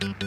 Good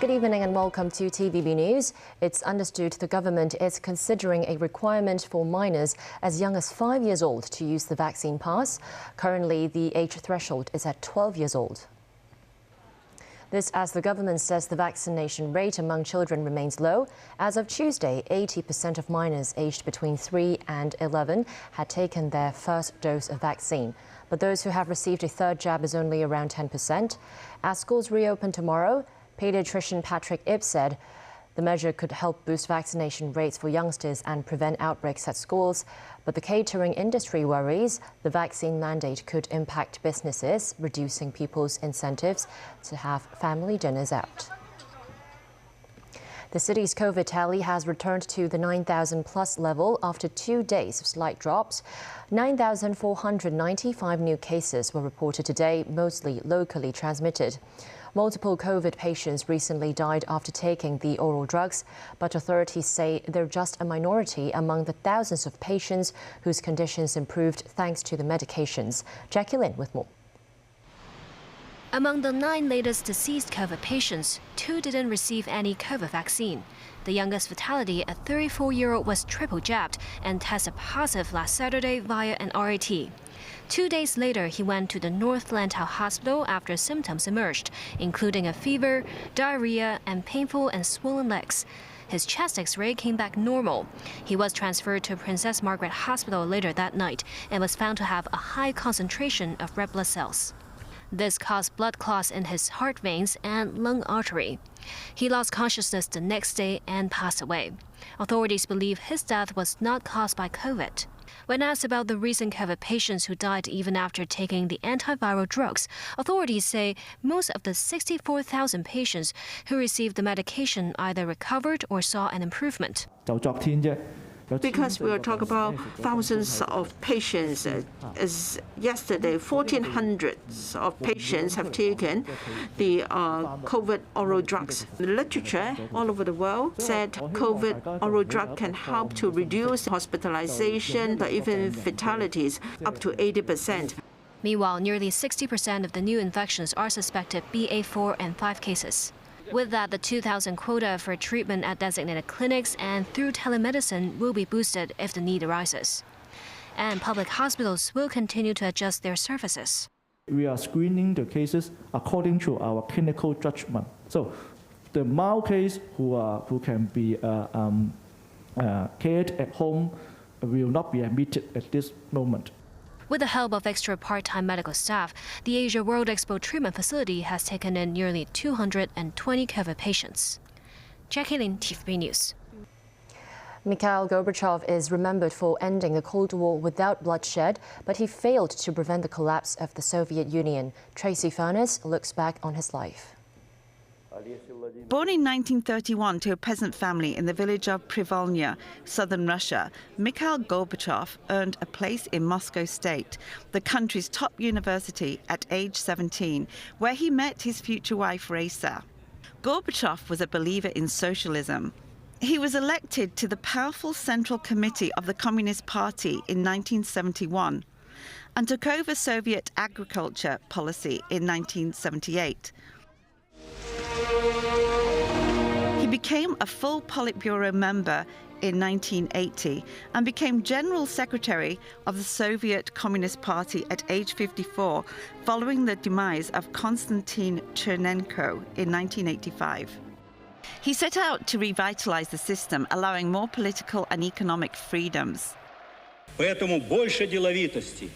evening and welcome to TVB News. It's understood the government is considering a requirement for minors as young as 5 years old to use the vaccine pass. Currently, the age threshold is at 12 years old. This as the government says the vaccination rate among children remains low. As of Tuesday, 80% of minors aged between 3 and 11 had taken their first dose of vaccine. But those who have received a third jab is only around 10%. As schools reopen tomorrow, pediatrician Patrick Ip said the measure could help boost vaccination rates for youngsters and prevent outbreaks at schools. But the catering industry worries the vaccine mandate could impact businesses, reducing people's incentives to have family dinners out. The city's COVID tally has returned to the 9,000 plus level after 2 days of slight drops. 9,495 new cases were reported today, mostly locally transmitted. Multiple COVID patients recently died after taking the oral drugs, but authorities say they're just a minority among the thousands of patients whose conditions improved thanks to the medications. Jackie Lin with more. Among the 9 latest deceased COVID patients, 2 didn't receive any COVID vaccine. The youngest fatality, a 34-year-old, was triple jabbed and tested positive last Saturday via an RAT. 2 days later, he went to the North Lantau Hospital after symptoms emerged, including a fever, diarrhea, and painful and swollen legs. His chest X-ray came back normal. He was transferred to Princess Margaret Hospital later that night and was found to have a high concentration of red blood cells. This caused blood clots in his heart veins and lung artery. He lost consciousness the next day and passed away. Authorities believe his death was not caused by COVID. When asked about the recent COVID patients who died even after taking the antiviral drugs, authorities say most of the 64,000 patients who received the medication either recovered or saw an improvement. Because we are talking about thousands of patients. As yesterday, 1,400 of patients have taken the COVID oral drugs. The literature all over the world said COVID oral drug can help to reduce hospitalization, even fatalities, up to 80%. Meanwhile, nearly 60% of the new infections are suspected BA4 and 5 cases. With that, the 2,000 quota for treatment at designated clinics and through telemedicine will be boosted if the need arises. And public hospitals will continue to adjust their services. We are screening the cases according to our clinical judgment. So the mild case who can be cared at home will not be admitted at this moment. With the help of extra part-time medical staff, the Asia World Expo treatment facility has taken in nearly 220 COVID patients. Jackie Lin, TVB News. Mikhail Gorbachev is remembered for ending the Cold War without bloodshed, but he failed to prevent the collapse of the Soviet Union. Tracy Furness looks back on his life. Born in 1931 to a peasant family in the village of Privolnya, southern Russia, Mikhail Gorbachev earned a place in Moscow State, the country's top university, at age 17, where he met his future wife, Raisa. Gorbachev was a believer in socialism. He was elected to the powerful Central Committee of the Communist Party in 1971 and took over Soviet agriculture policy in 1978. He became a full Politburo member in 1980 and became General Secretary of the Soviet Communist Party at age 54, following the demise of Konstantin Chernenko in 1985. He set out to revitalize the system, allowing more political and economic freedoms. Поэтому больше деловитости,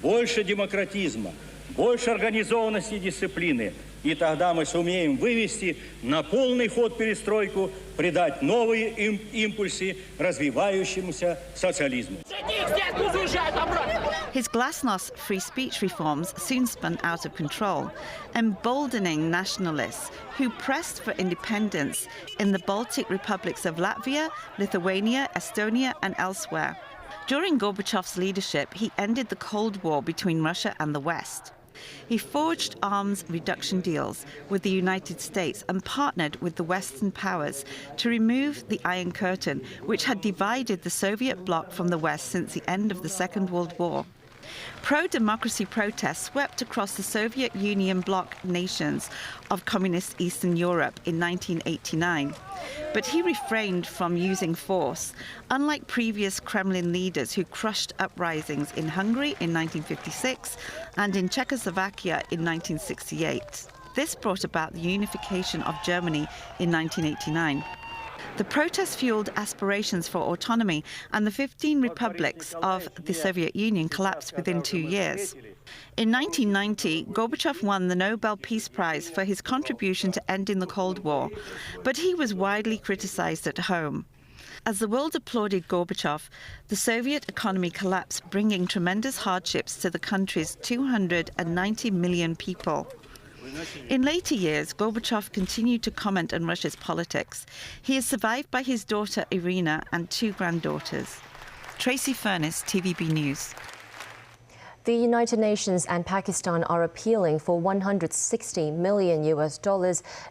больше демократизма, больше организованности и дисциплины. И тогда мы сумеем вывести на полный ход перестройку, придать новые импульсы развивающемуся социализму. His glasnost free speech reforms soon spun out of control, emboldening nationalists who pressed for independence in the Baltic republics of Latvia, Lithuania, Estonia, and elsewhere. During Gorbachev's leadership, he ended the Cold War between Russia and the West. He forged arms reduction deals with the United States and partnered with the Western powers to remove the Iron Curtain, which had divided the Soviet bloc from the West since the end of the Second World War. Pro-democracy protests swept across the Soviet Union bloc nations of communist Eastern Europe in 1989. But he refrained from using force, unlike previous Kremlin leaders who crushed uprisings in Hungary in 1956 and in Czechoslovakia in 1968. This brought about the unification of Germany in 1989. The protests fueled aspirations for autonomy, and the 15 republics of the Soviet Union collapsed within 2 years. In 1990, Gorbachev won the Nobel Peace Prize for his contribution to ending the Cold War, but he was widely criticized at home. As the world applauded Gorbachev, the Soviet economy collapsed, bringing tremendous hardships to the country's 290 million people. In later years, Gorbachev continued to comment on Russia's politics. He is survived by his daughter Irina and 2 granddaughters. Tracy Furness, TVB News. The United Nations and Pakistan are appealing for $160 million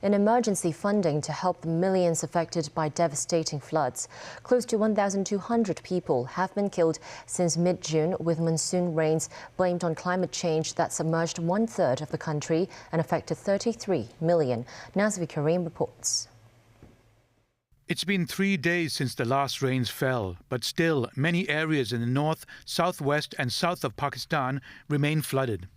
in emergency funding to help the millions affected by devastating floods. Close to 1,200 people have been killed since mid-June, with monsoon rains blamed on climate change that submerged 1/3 of the country and affected 33 million. Nazvi Karim reports. It's been 3 days since the last rains fell, but still many areas in the north, southwest and south of Pakistan remain flooded.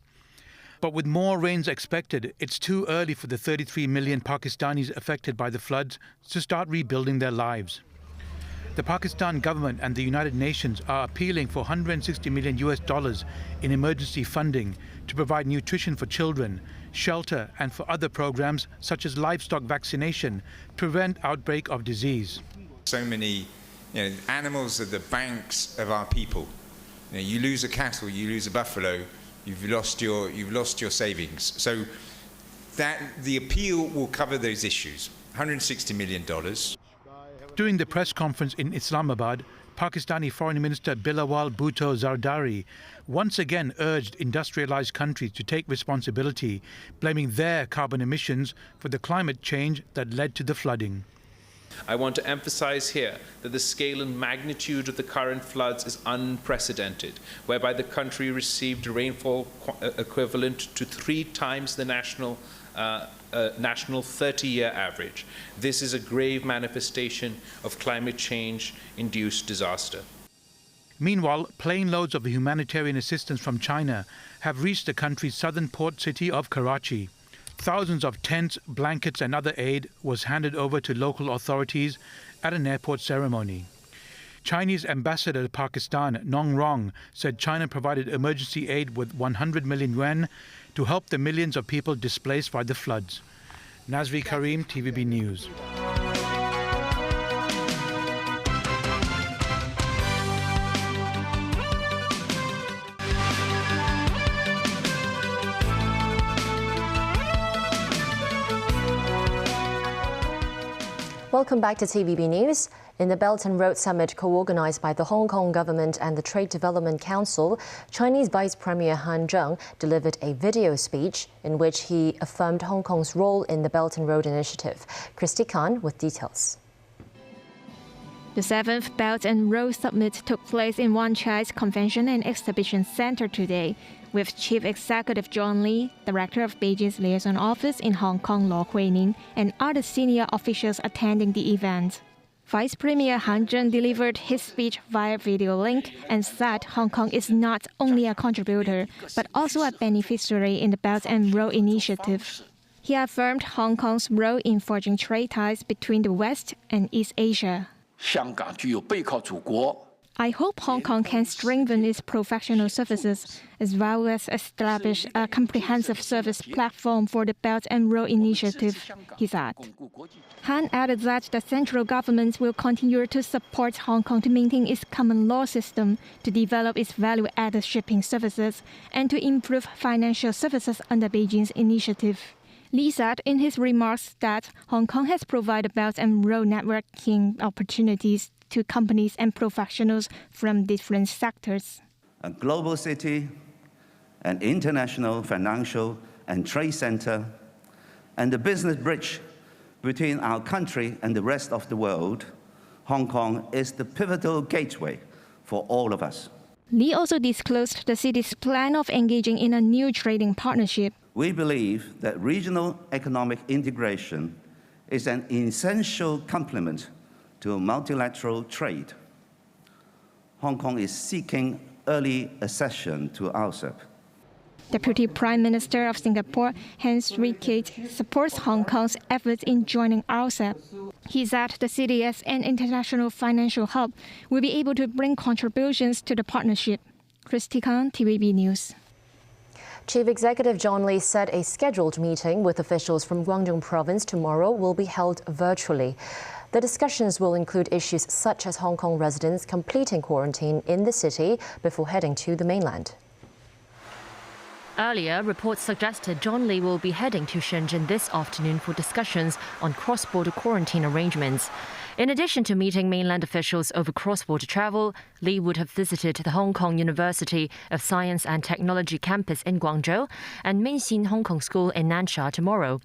But with more rains expected, it's too early for the 33 million Pakistanis affected by the floods to start rebuilding their lives. The Pakistan government and the United Nations are appealing for $160 million in emergency funding to provide nutrition for children, shelter and for other programs such as livestock vaccination to prevent outbreak of disease. So many animals are the banks of our people. You lose a cattle, you lose a buffalo, you've lost your savings. So that the appeal will cover those issues. $160 million. During the press conference in Islamabad, Pakistani Foreign Minister Bilawal Bhutto Zardari once again urged industrialized countries to take responsibility, blaming their carbon emissions for the climate change that led to the flooding. I want to emphasize here that the scale and magnitude of the current floods is unprecedented, whereby the country received rainfall equivalent to 3 times the national 30-year average. This is a grave manifestation of climate change-induced disaster. Meanwhile, plane loads of humanitarian assistance from China have reached the country's southern port city of Karachi. Thousands of tents, blankets and other aid was handed over to local authorities at an airport ceremony. Chinese ambassador to Pakistan, Nong Rong, said China provided emergency aid with 100 million yuan to help the millions of people displaced by the floods. Nazvi Karim, TVB News. Welcome back to TVB News. In the Belt and Road Summit co-organized by the Hong Kong government and the Trade Development Council, Chinese Vice Premier Han Zheng delivered a video speech in which he affirmed Hong Kong's role in the Belt and Road Initiative. Christy Khan with details. The 7th Belt and Road Summit took place in Wan Chai's Convention and Exhibition Center today, with Chief Executive John Lee, Director of Beijing's Liaison Office in Hong Kong, Luo Huining, and other senior officials attending the event. Vice Premier Han Zheng delivered his speech via video link and said Hong Kong is not only a contributor, but also a beneficiary in the Belt and Road Initiative. He affirmed Hong Kong's role in forging trade ties between the West and East Asia. I hope Hong Kong can strengthen its professional services, as well as establish a comprehensive service platform for the Belt and Road Initiative, he said. Han added that the central government will continue to support Hong Kong to maintain its common law system, to develop its value-added shipping services, and to improve financial services under Beijing's initiative. Lee said in his remarks that Hong Kong has provided Belt and Road networking opportunities to companies and professionals from different sectors. A global city, an international financial and trade center, and the business bridge between our country and the rest of the world, Hong Kong is the pivotal gateway for all of us. Li also disclosed the city's plan of engaging in a new trading partnership. We believe that regional economic integration is an essential complement to multilateral trade. Hong Kong is seeking early accession to RCEP. Deputy Prime Minister of Singapore, Hans Rickett, supports Hong Kong's efforts in joining RCEP. He said the city, as an international financial hub, will be able to bring contributions to the partnership. Christy Khan, TVB News. Chief Executive John Lee said a scheduled meeting with officials from Guangdong Province tomorrow will be held virtually. The discussions will include issues such as Hong Kong residents completing quarantine in the city before heading to the mainland. Earlier, reports suggested John Lee will be heading to Shenzhen this afternoon for discussions on cross-border quarantine arrangements. In addition to meeting mainland officials over cross-border travel, Lee would have visited the Hong Kong University of Science and Technology campus in Guangzhou and Minxin Hong Kong School in Nansha tomorrow.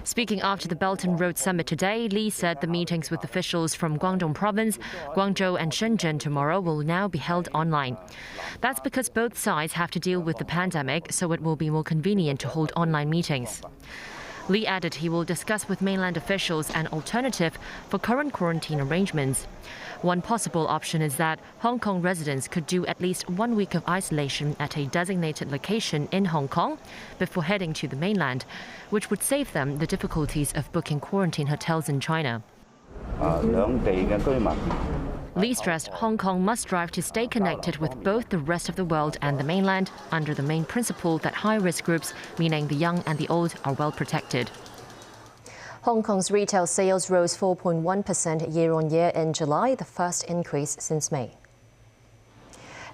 Speaking after the Belt and Road Summit today, Lee said the meetings with officials from Guangdong Province, Guangzhou and Shenzhen tomorrow will now be held online. That's because both sides have to deal with the pandemic, so it will be more convenient to hold online meetings. Lee added he will discuss with mainland officials an alternative for current quarantine arrangements. One possible option is that Hong Kong residents could do at least 1 week of isolation at a designated location in Hong Kong before heading to the mainland, which would save them the difficulties of booking quarantine hotels in China. Lee stressed Hong Kong must strive to stay connected with both the rest of the world and the mainland under the main principle that high-risk groups, meaning the young and the old, are well protected. Hong Kong's retail sales rose 4.1% year-on-year in July, the first increase since May.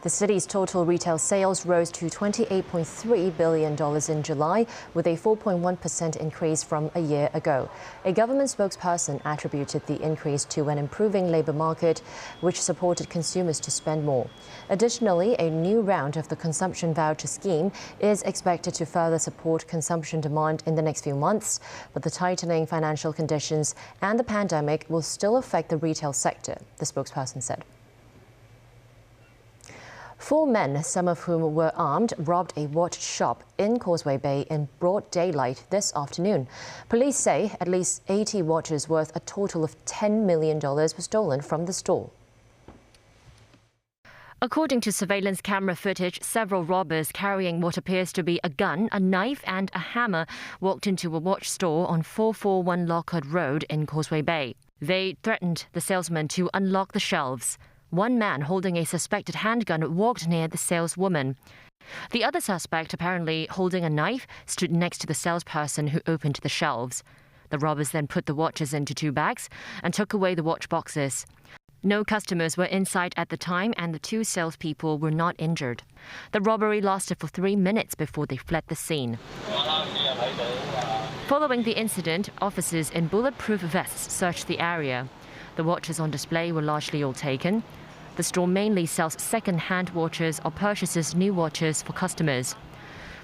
The city's total retail sales rose to $28.3 billion in July, with a 4.1% increase from a year ago. A government spokesperson attributed the increase to an improving labour market, which supported consumers to spend more. Additionally, a new round of the consumption voucher scheme is expected to further support consumption demand in the next few months, but the tightening financial conditions and the pandemic will still affect the retail sector, the spokesperson said. 4 men, some of whom were armed, robbed a watch shop in Causeway Bay in broad daylight this afternoon. Police say at least 80 watches worth a total of $10 million were stolen from the store. According to surveillance camera footage, several robbers carrying what appears to be a gun, a knife and a hammer walked into a watch store on 441 Lockhart Road in Causeway Bay. They threatened the salesman to unlock the shelves. One man holding a suspected handgun walked near the saleswoman. The other suspect, apparently holding a knife, stood next to the salesperson who opened the shelves. The robbers then put the watches into 2 bags and took away the watch boxes. No customers were inside at the time and the 2 salespeople were not injured. The robbery lasted for 3 minutes before they fled the scene. Following the incident, officers in bulletproof vests searched the area. The watches on display were largely all taken. The store mainly sells second-hand watches or purchases new watches for customers.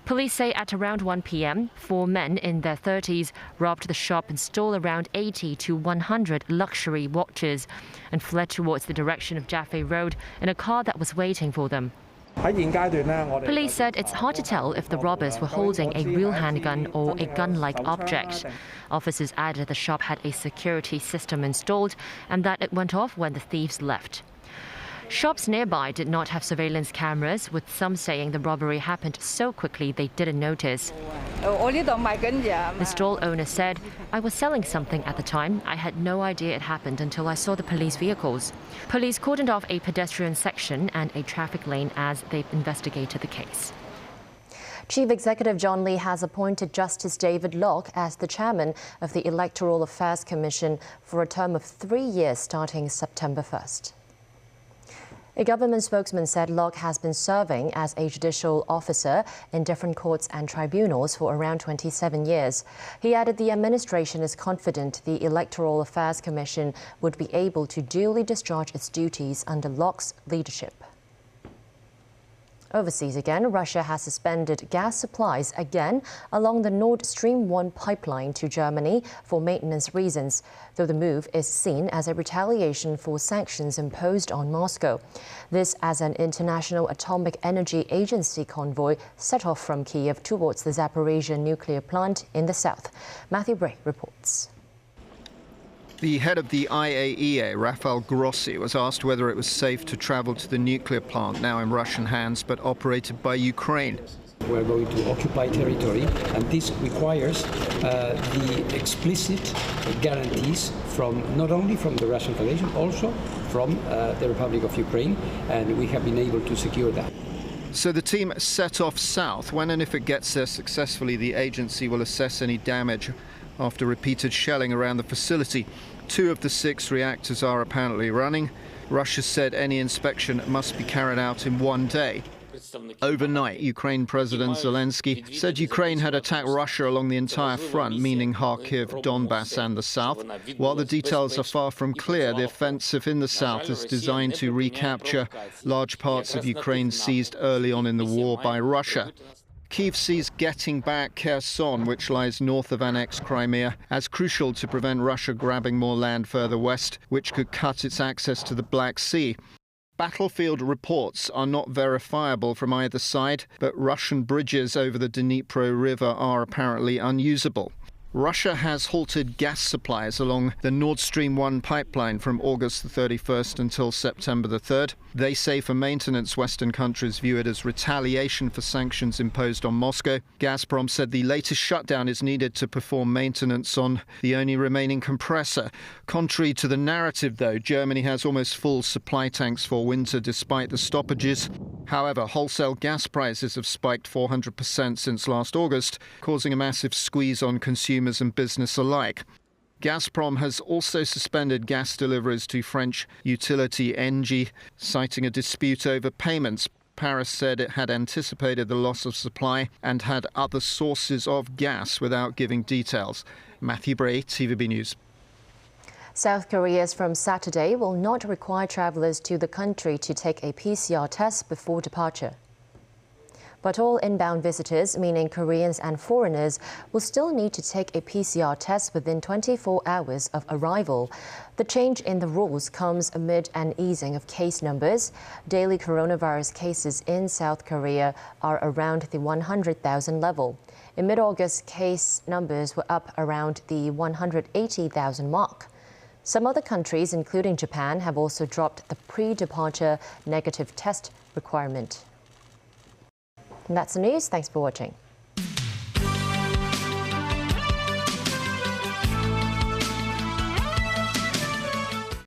Police say at around 1 p.m., 4 men in their 30s robbed the shop and stole around 80 to 100 luxury watches and fled towards the direction of Jaffe Road in a car that was waiting for them. Police said it's hard to tell if the robbers were holding a real handgun or a gun-like object. Officers added the shop had a security system installed and that it went off when the thieves left. Shops nearby did not have surveillance cameras, with some saying the robbery happened so quickly they didn't notice. The stall owner said, "I was selling something at the time. I had no idea it happened until I saw the police vehicles." Police cordoned off a pedestrian section and a traffic lane as they investigated the case. Chief Executive John Lee has appointed Justice David Locke as the chairman of the Electoral Affairs Commission for a term of 3 years starting September 1st. A government spokesman said Lok has been serving as a judicial officer in different courts and tribunals for around 27 years. He added the administration is confident the Electoral Affairs Commission would be able to duly discharge its duties under Lok's leadership. Overseas again, Russia has suspended gas supplies again along the Nord Stream 1 pipeline to Germany for maintenance reasons, though the move is seen as a retaliation for sanctions imposed on Moscow. This as an International Atomic Energy Agency convoy set off from Kyiv towards the Zaporizhzhia nuclear plant in the south. Matthew Bray reports. The head of the IAEA, Rafael Grossi, was asked whether it was safe to travel to the nuclear plant, now in Russian hands, but operated by Ukraine. We're going to occupy territory, and this requires the explicit guarantees from not only from the Russian Federation, also from the Republic of Ukraine, and we have been able to secure that. So the team set off south. When and if it gets there successfully, the agency will assess any damage after repeated shelling around the facility. 2 of the 6 reactors are apparently running. Russia said any inspection must be carried out in 1 day. Overnight, Ukraine President Zelensky said Ukraine had attacked Russia along the entire front, meaning Kharkiv, Donbass and the south. While the details are far from clear, the offensive in the south is designed to recapture large parts of Ukraine seized early on in the war by Russia. Kyiv sees getting back Kherson, which lies north of annexed Crimea, as crucial to prevent Russia grabbing more land further west, which could cut its access to the Black Sea. Battlefield reports are not verifiable from either side, but Russian bridges over the Dnipro River are apparently unusable. Russia has halted gas supplies along the Nord Stream 1 pipeline from August the 31st until September the 3rd. They say for maintenance, Western countries view it as retaliation for sanctions imposed on Moscow. Gazprom said the latest shutdown is needed to perform maintenance on the only remaining compressor. Contrary to the narrative, though, Germany has almost full supply tanks for winter despite the stoppages. However, wholesale gas prices have spiked 400% since last August, causing a massive squeeze on consumers and business alike. Gazprom has also suspended gas deliveries to French utility Engie, citing a dispute over payments. Paris said it had anticipated the loss of supply and had other sources of gas without giving details. Matthew Bray, TVB News. South Korea's from Saturday will not require travellers to the country to take a PCR test before departure. But all inbound visitors, meaning Koreans and foreigners, will still need to take a PCR test within 24 hours of arrival. The change in the rules comes amid an easing of case numbers. Daily coronavirus cases in South Korea are around the 100,000 level. In mid-August, case numbers were up around the 180,000 mark. Some other countries, including Japan, have also dropped the pre-departure negative test requirement. And that's the news. Thanks for watching.